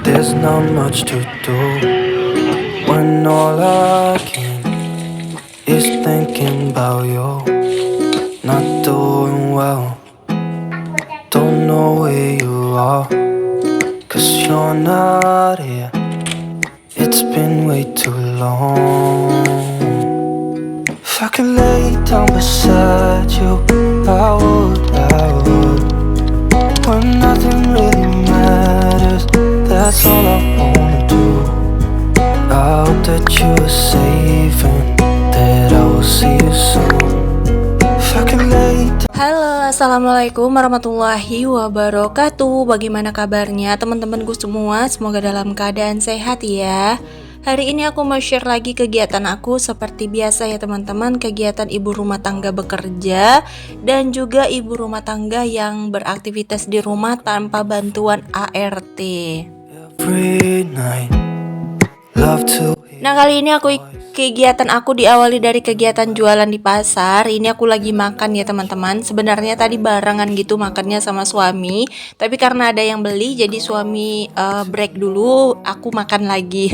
There's not much to do when all I can is thinking about you. Not doing well, don't know where you are, 'cause you're not here. It's been way too long. If I could lay down beside you, I would. When nothing really matters, that's all I wanna do. I hope that you are safe and that I will see you soon. If I could lay down. Halo, assalamualaikum warahmatullahi wabarakatuh. Bagaimana kabarnya teman-temanku semua? Semoga dalam keadaan sehat ya. Hari ini aku mau share lagi kegiatan aku seperti biasa ya teman-teman. Kegiatan ibu rumah tangga bekerja dan juga ibu rumah tangga yang beraktivitas di rumah tanpa bantuan ART. Every night, love to. Nah, kali ini kegiatan aku diawali dari kegiatan jualan di pasar. Ini aku lagi makan ya teman-teman. Sebenarnya tadi barengan gitu makannya sama suami, tapi karena ada yang beli jadi suami break dulu, aku makan lagi.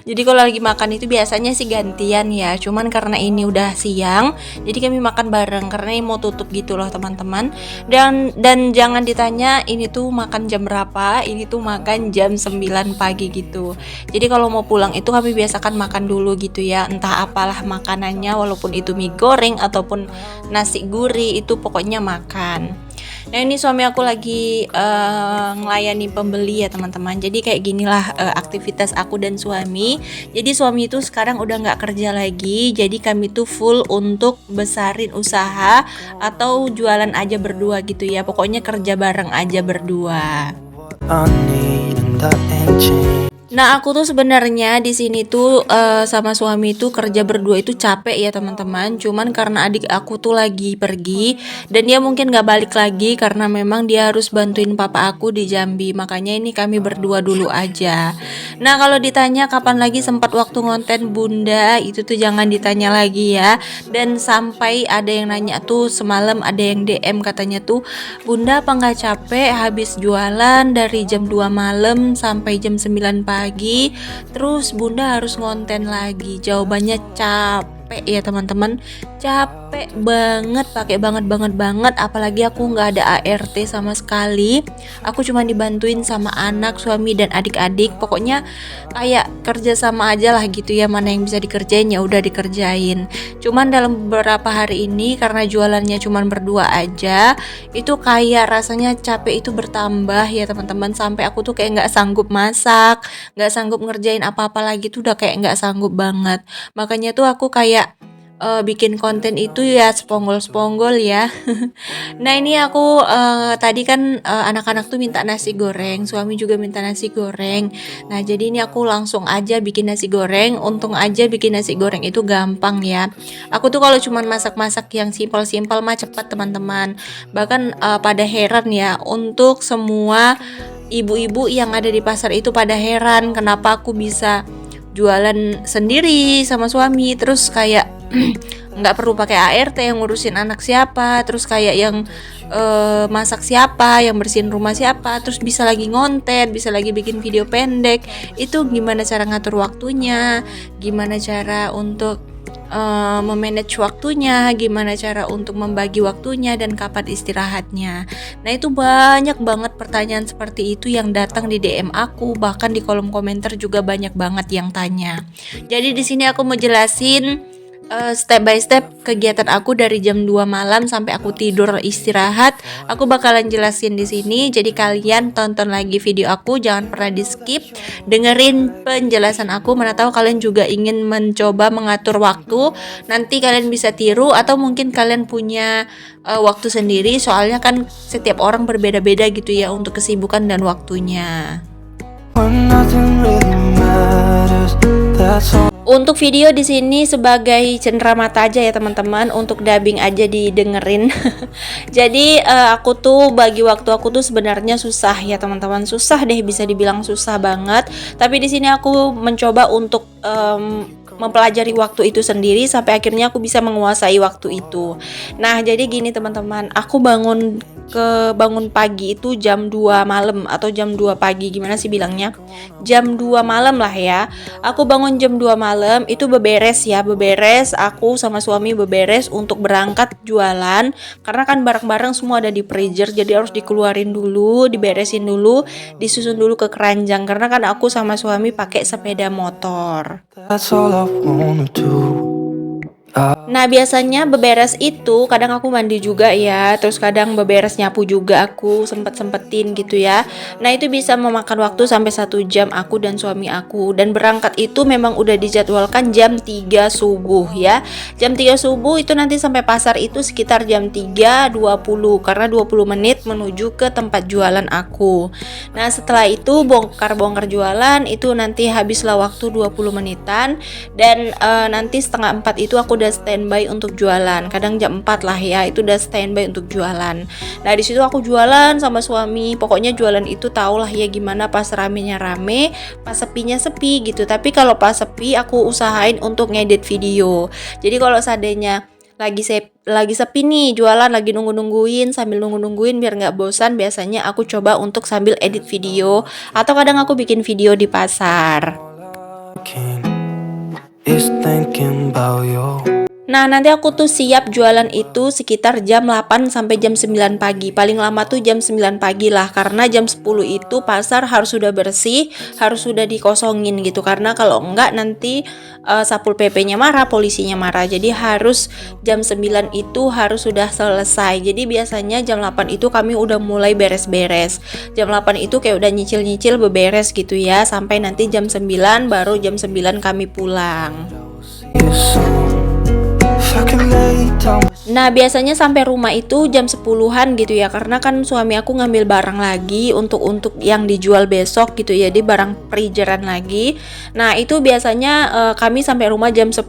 Jadi kalau lagi makan itu biasanya sih gantian ya. Cuman karena ini udah siang, jadi kami makan bareng karena ini mau tutup gitu loh teman-teman. Dan jangan ditanya ini tuh makan jam berapa. Ini tuh makan jam 9 pagi gitu. Jadi kalau mau pulang itu kami biasakan makan dulu gitu ya, entah apalah makanannya, walaupun itu mie goreng ataupun nasi gurih, itu pokoknya makan. Nah, ini suami aku lagi ngelayani pembeli ya teman-teman. Jadi kayak ginilah aktivitas aku dan suami. Jadi suami itu sekarang udah nggak kerja lagi, jadi kami tuh full untuk besarin usaha atau jualan aja berdua gitu ya. Pokoknya kerja bareng aja berdua. I need and that ain't changed. Nah, aku tuh sebenarnya di sini tuh sama suami tuh kerja berdua itu capek ya teman-teman. Cuman karena adik aku tuh lagi pergi dan dia mungkin nggak balik lagi karena memang dia harus bantuin papa aku di Jambi. Makanya ini kami berdua dulu aja. Nah, kalau ditanya kapan lagi sempat waktu ngonten Bunda, itu tuh jangan ditanya lagi ya. Dan sampai ada yang nanya tuh semalam, ada yang DM katanya tuh, Bunda apa nggak capek habis jualan dari jam 2 malam sampai jam 9 pagi, terus Bunda harus ngonten lagi? Jawabannya capek ya teman-teman, capek banget, pakai banget, apalagi aku nggak ada ART sama sekali. Aku cuma dibantuin sama anak, suami dan adik-adik. Pokoknya kayak kerja sama aja lah gitu ya, mana yang bisa dikerjain ya udah dikerjain. Cuman dalam beberapa hari ini karena jualannya cuman berdua aja, itu kayak rasanya capek itu bertambah ya teman-teman, sampai aku tuh kayak nggak sanggup masak, nggak sanggup ngerjain apa-apa lagi tuh, udah kayak nggak sanggup banget. Makanya tuh aku kayak bikin konten itu ya sponggol-sponggol ya. Nah, ini aku tadi kan anak-anak tuh minta nasi goreng, suami juga minta nasi goreng. Nah, jadi ini aku langsung aja bikin nasi goreng. Untung aja bikin nasi goreng itu gampang ya. Aku tuh kalau cuman masak-masak yang simpel-simpel mah cepat teman-teman. Bahkan pada heran ya, untuk semua ibu-ibu yang ada di pasar itu pada heran kenapa aku bisa jualan sendiri sama suami, terus kayak nggak perlu pakai ART, yang ngurusin anak siapa, terus kayak yang masak siapa, yang bersihin rumah siapa, terus bisa lagi ngonten, bisa lagi bikin video pendek. Itu gimana cara ngatur waktunya, gimana cara untuk memanage waktunya, gimana cara untuk membagi waktunya dan kapan istirahatnya. Nah, itu banyak banget pertanyaan seperti itu yang datang di DM aku, bahkan di kolom komentar juga banyak banget yang tanya. Jadi di sini aku mau jelasin step by step kegiatan aku dari jam 2 malam sampai aku tidur istirahat. Aku bakalan jelasin di sini. Jadi kalian tonton lagi video aku, jangan pernah di skip. Dengerin penjelasan aku, mana tahu kalian juga ingin mencoba mengatur waktu. Nanti kalian bisa tiru atau mungkin kalian punya waktu sendiri. Soalnya kan setiap orang berbeda-beda gitu ya untuk kesibukan dan waktunya. When nothing really matters, that's all. Untuk video di sini sebagai cenderamata aja ya teman-teman, untuk dubbing aja didengerin. Jadi aku tuh bagi waktu aku tuh sebenarnya susah ya teman-teman, susah deh, bisa dibilang susah banget. Tapi di sini aku mencoba untuk mempelajari waktu itu sendiri sampai akhirnya aku bisa menguasai waktu itu. Nah, jadi gini teman-teman, aku bangun kebangun pagi itu jam 2 malam atau jam 2 pagi, gimana sih bilangnya? Jam 2 malam lah ya. Aku bangun jam 2 malam itu beberes ya, beberes, aku sama suami beberes untuk berangkat jualan karena kan barang-barang semua ada di freezer jadi harus dikeluarin dulu, diberesin dulu, disusun dulu ke keranjang karena kan aku sama suami pakai sepeda motor. That's all I wanna do. Nah, biasanya beberes itu kadang aku mandi juga ya, terus kadang beberes nyapu juga aku sempet-sempetin gitu ya. Nah, itu bisa memakan waktu sampai 1 jam aku dan suami aku. Dan berangkat itu memang udah dijadwalkan jam 3 subuh ya. Jam 3 subuh itu nanti sampai pasar itu sekitar jam 3.20 karena 20 menit menuju ke tempat jualan aku. Nah, setelah itu bongkar-bongkar jualan itu nanti habislah waktu 20 menitan dan nanti setengah 4 itu aku udah standby untuk jualan. Kadang jam 4 lah ya, itu udah standby untuk jualan. Nah, di situ aku jualan sama suami. Pokoknya jualan itu tau lah ya gimana, pas ramenya rame, pas sepinya sepi gitu. Tapi kalau pas sepi aku usahain untuk ngedit video. Jadi kalau seandainya lagi sepi nih jualan, lagi nungguin sambil nungguin biar nggak bosan, biasanya aku coba untuk sambil edit video atau kadang aku bikin video di pasar. Is thinking about you. Nah, nanti aku tuh siap jualan itu sekitar jam 8 sampai jam 9 pagi. Paling lama tuh jam 9 pagi lah, karena jam 10 itu pasar harus sudah bersih, harus sudah dikosongin gitu. Karena kalau enggak nanti Satpol PP-nya marah, polisinya marah. Jadi harus jam 9 itu harus sudah selesai. Jadi biasanya jam 8 itu kami udah mulai beres-beres. Jam 8 itu kayak udah nyicil-nyicil beberes gitu ya, sampai nanti jam 9 baru jam 9 kami pulang. You soon. If I can lay down. Nah, biasanya sampai rumah itu jam 10-an gitu ya, karena kan suami aku ngambil barang lagi untuk yang dijual besok gitu ya, di barang freezeran lagi. Nah, itu biasanya kami sampai rumah jam 10.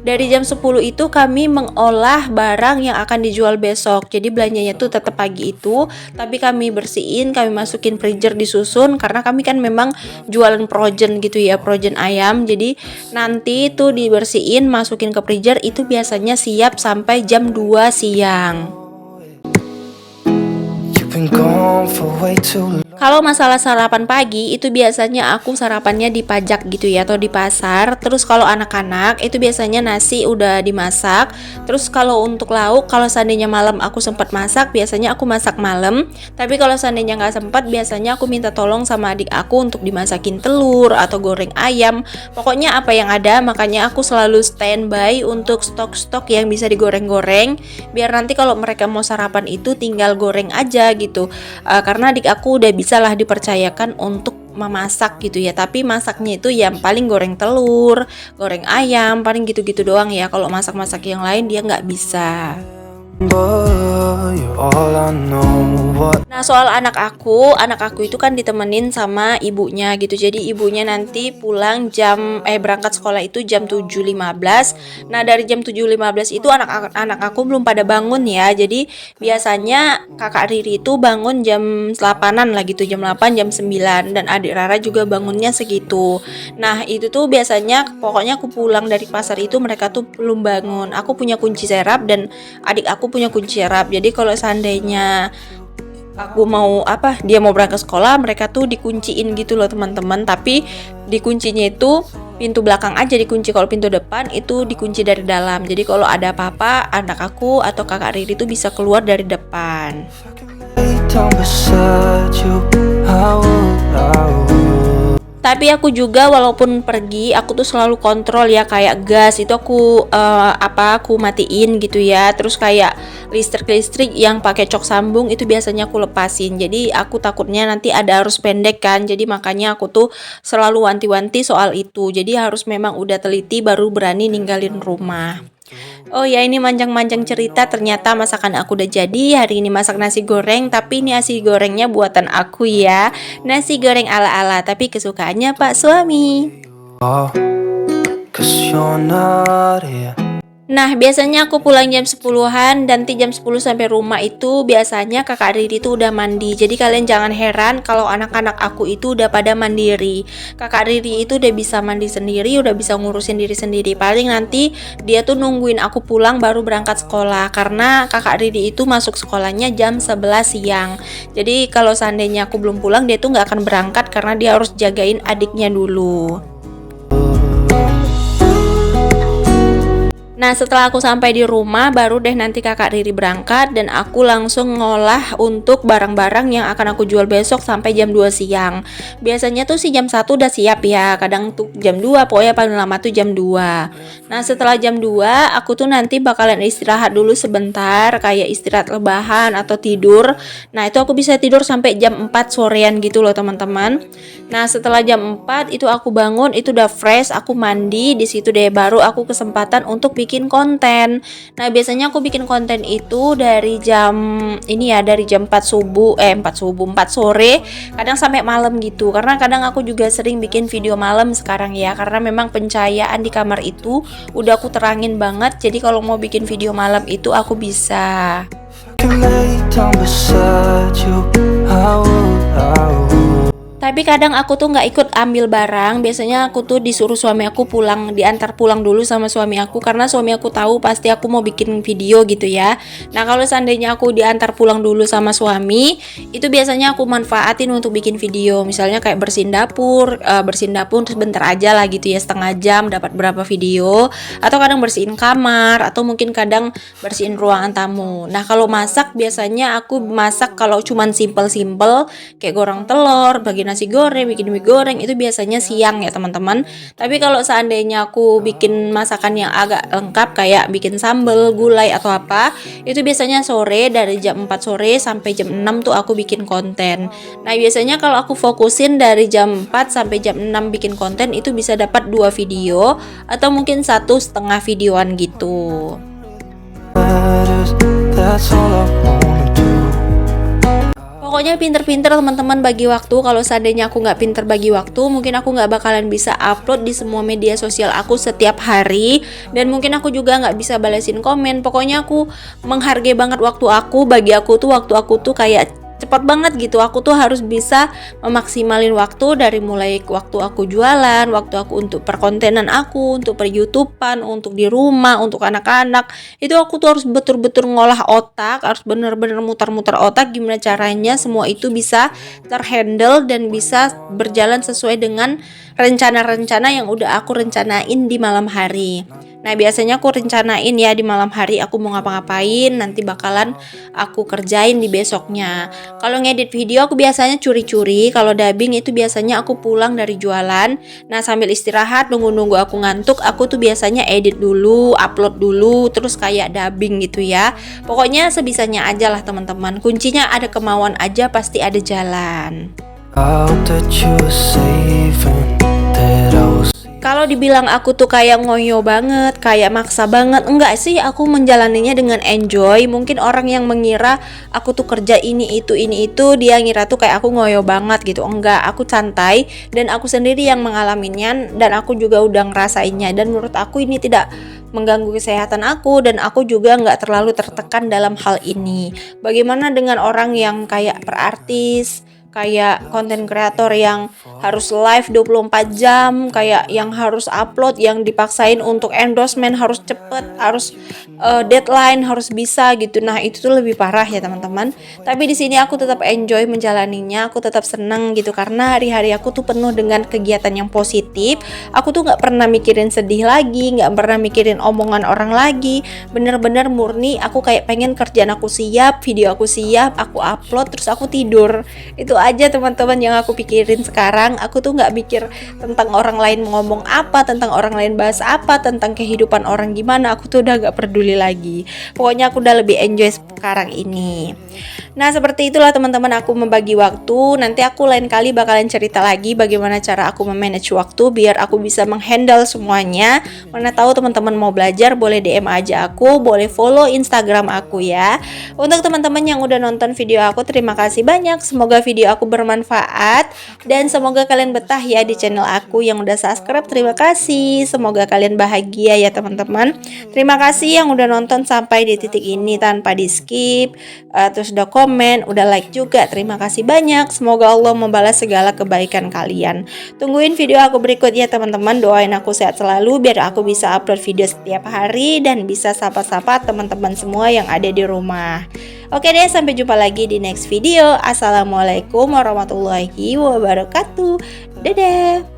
Dari jam 10 itu kami mengolah barang yang akan dijual besok. Jadi belanjanya tuh tetap pagi itu, tapi kami bersihin, kami masukin freezer, disusun karena kami kan memang jualan frozen gitu ya, frozen ayam. Jadi nanti itu dibersihin, masukin ke freezer, itu biasanya siap sampai jam 2 siang. You've been gone for way too long. Kalau masalah sarapan pagi itu biasanya aku sarapannya di pajak gitu ya atau di pasar. Terus kalau anak-anak itu biasanya nasi udah dimasak. Terus kalau untuk lauk, kalau seandainya malam aku sempat masak, biasanya aku masak malam. Tapi kalau seandainya nggak sempat, biasanya aku minta tolong sama adik aku untuk dimasakin telur atau goreng ayam. Pokoknya apa yang ada, makanya aku selalu standby untuk stok-stok yang bisa digoreng-goreng. Biar nanti kalau mereka mau sarapan itu tinggal goreng aja gitu. Karena adik aku udah bisa lah dipercayakan untuk memasak gitu ya, tapi masaknya itu yang paling goreng telur, goreng ayam, paling gitu-gitu doang ya. Kalau masak-masak yang lain dia nggak bisa. But you're all I know. What? Nah, soal anak aku itu kan ditemenin sama ibunya gitu. Jadi ibunya nanti pulang berangkat sekolah itu jam 7.15. Nah, dari jam 7.15 itu anak aku belum pada bangun ya. Jadi biasanya kakak Riri itu bangun jam 8-an lah gitu, jam 8, jam 9, dan adik Rara juga bangunnya segitu. Nah, itu tuh biasanya pokoknya aku pulang dari pasar itu mereka tuh belum bangun. Aku punya kunci serap dan adik aku punya kunci serap. Jadi kalau seandainya dia mau berangkat sekolah, mereka tuh dikunciin gitu loh teman-teman. Tapi dikuncinya itu pintu belakang aja dikunci, kalau pintu depan itu dikunci dari dalam. Jadi kalau ada apa-apa, anak aku atau kakak Riri tuh bisa keluar dari depan. Lay down beside you. I would. Tapi aku juga walaupun pergi, aku tuh selalu kontrol ya, kayak gas itu aku matiin gitu ya. Terus kayak listrik yang pakai cok sambung itu biasanya aku lepasin. Jadi aku takutnya nanti ada arus pendek kan. Jadi makanya aku tuh selalu wanti-wanti soal itu. Jadi harus memang udah teliti baru berani ninggalin rumah. Oh ya, ini manjang-manjang cerita, ternyata masakan aku udah jadi. Hari ini masak nasi goreng, tapi ini nasi gorengnya buatan aku ya. Nasi goreng ala-ala, tapi kesukaannya Pak suami. Oh, 'cause you're not here. Nah, biasanya aku pulang jam 10-an, dan nanti jam 10 sampai rumah itu biasanya kakak Riri itu udah mandi. Jadi kalian jangan heran kalau anak-anak aku itu udah pada mandiri. Kakak Riri itu udah bisa mandi sendiri, udah bisa ngurusin diri sendiri. Paling nanti dia tuh nungguin aku pulang baru berangkat sekolah, karena kakak Riri itu masuk sekolahnya jam 11 siang. Jadi kalau seandainya aku belum pulang, dia tuh nggak akan berangkat karena dia harus jagain adiknya dulu. Nah, setelah aku sampai di rumah, baru deh nanti kakak Riri berangkat dan aku langsung ngolah untuk barang-barang yang akan aku jual besok sampai jam 2 siang. Biasanya tuh sih jam 1 udah siap ya, kadang tuh jam 2, pokoknya paling lama tuh jam 2. Nah, setelah jam 2, aku tuh nanti bakalan istirahat dulu sebentar, kayak istirahat rebahan atau tidur. Nah, itu aku bisa tidur sampai jam 4 sorean gitu loh teman-teman. Nah, setelah jam 4 itu aku bangun, itu udah fresh, aku mandi, di situ deh baru aku kesempatan untuk bikin konten. Nah, biasanya aku bikin konten itu dari jam ini ya, dari jam 4 subuh, 4 subuh, 4 sore, kadang sampai malam gitu. Karena kadang aku juga sering bikin video malam sekarang ya, karena memang pencahayaan di kamar itu udah aku terangin banget. Jadi kalau mau bikin video malam itu aku bisa. Can lay down beside you. I would. Tapi kadang aku tuh nggak ikut ambil barang. Biasanya aku tuh disuruh suami aku pulang, diantar pulang dulu sama suami aku, karena suami aku tahu pasti aku mau bikin video gitu ya. Nah, kalau seandainya aku diantar pulang dulu sama suami, itu biasanya aku manfaatin untuk bikin video. Misalnya kayak bersihin dapur terus bentar aja lah gitu ya, setengah jam dapat berapa video. Atau kadang bersihin kamar, atau mungkin kadang bersihin ruangan tamu. Nah, kalau masak biasanya aku masak kalau cuman simple-simple kayak goreng telur, bagi nasi goreng, bikin mie goreng, itu biasanya siang ya teman-teman. Tapi kalau seandainya aku bikin masakan yang agak lengkap kayak bikin sambal, gulai atau apa, itu biasanya sore, dari jam 4 sore sampai jam 6 tuh aku bikin konten. Nah, biasanya kalau aku fokusin dari jam 4 sampai jam 6 bikin konten, itu bisa dapat 2 video atau mungkin 1,5 videoan gitu. That's all I wanna do. Pokoknya pinter-pinter teman-teman bagi waktu. Kalau seandainya aku nggak pinter bagi waktu, mungkin aku nggak bakalan bisa upload di semua media sosial aku setiap hari, dan mungkin aku juga nggak bisa balesin komen. Pokoknya aku menghargai banget waktu aku. Bagi aku tuh waktu aku tuh kayak cepat banget gitu. Aku tuh harus bisa memaksimalin waktu, dari mulai waktu aku jualan, waktu aku untuk perkontenan aku, untuk per YouTubean, untuk di rumah, untuk anak-anak. Itu aku tuh harus betul-betul ngolah otak, harus bener-bener muter-muter otak gimana caranya semua itu bisa terhandle dan bisa berjalan sesuai dengan rencana-rencana yang udah aku rencanain di malam hari. Nah, biasanya aku rencanain ya di malam hari aku mau ngapa-ngapain, nanti bakalan aku kerjain di besoknya. Kalau ngedit video aku biasanya curi-curi, kalau dubbing itu biasanya aku pulang dari jualan. Nah, sambil istirahat nunggu-nunggu aku ngantuk, aku tuh biasanya edit dulu, upload dulu, terus kayak dubbing gitu ya. Pokoknya sebisanya aja lah teman-teman. Kuncinya ada kemauan aja, pasti ada jalan. I hope that you were safe and that I was. Kalau dibilang aku tuh kayak ngoyo banget, kayak maksa banget, enggak sih, aku menjalaninya dengan enjoy. Mungkin orang yang mengira aku tuh kerja ini itu, dia ngira tuh kayak aku ngoyo banget gitu. Enggak, aku santai dan aku sendiri yang mengalaminya, dan aku juga udah ngerasainnya, dan menurut aku ini tidak mengganggu kesehatan aku, dan aku juga nggak terlalu tertekan dalam hal ini. Bagaimana dengan orang yang kayak perartis, kayak konten kreator yang harus live 24 jam, kayak yang harus upload, yang dipaksain untuk endorsement harus cepet, harus deadline harus bisa gitu. Nah, itu tuh lebih parah ya teman-teman. Tapi di sini aku tetap enjoy menjalaninya, aku tetap seneng gitu, karena hari-hari aku tuh penuh dengan kegiatan yang positif. Aku tuh nggak pernah mikirin sedih lagi, nggak pernah mikirin omongan orang lagi. Bener-bener murni aku kayak pengen kerjaan aku siap, video aku siap, aku upload, terus aku tidur. Itu aja teman-teman yang aku pikirin sekarang. Aku tuh nggak mikir tentang orang lain ngomong apa, tentang orang lain bahas apa, tentang kehidupan orang gimana. Aku tuh udah nggak peduli lagi. Pokoknya aku udah lebih enjoy sekarang ini. Nah, seperti itulah teman-teman aku membagi waktu. Nanti aku lain kali bakalan cerita lagi bagaimana cara aku memanage waktu biar aku bisa menghandle semuanya. Mana tahu teman-teman mau belajar, boleh DM aja aku, boleh follow Instagram aku ya. Untuk teman-teman yang udah nonton video aku, terima kasih banyak. Semoga video video aku bermanfaat dan semoga kalian betah ya di channel aku. Yang udah subscribe terima kasih, semoga kalian bahagia ya teman-teman. Terima kasih yang udah nonton sampai di titik ini tanpa di skip, terus udah komen, udah like juga, terima kasih banyak. Semoga Allah membalas segala kebaikan kalian. Tungguin video aku berikutnya teman-teman, doain aku sehat selalu biar aku bisa upload video setiap hari dan bisa sapa-sapa teman-teman semua yang ada di rumah. Oke deh, sampai jumpa lagi di next video. Assalamualaikum warahmatullahi wabarakatuh. Dadah.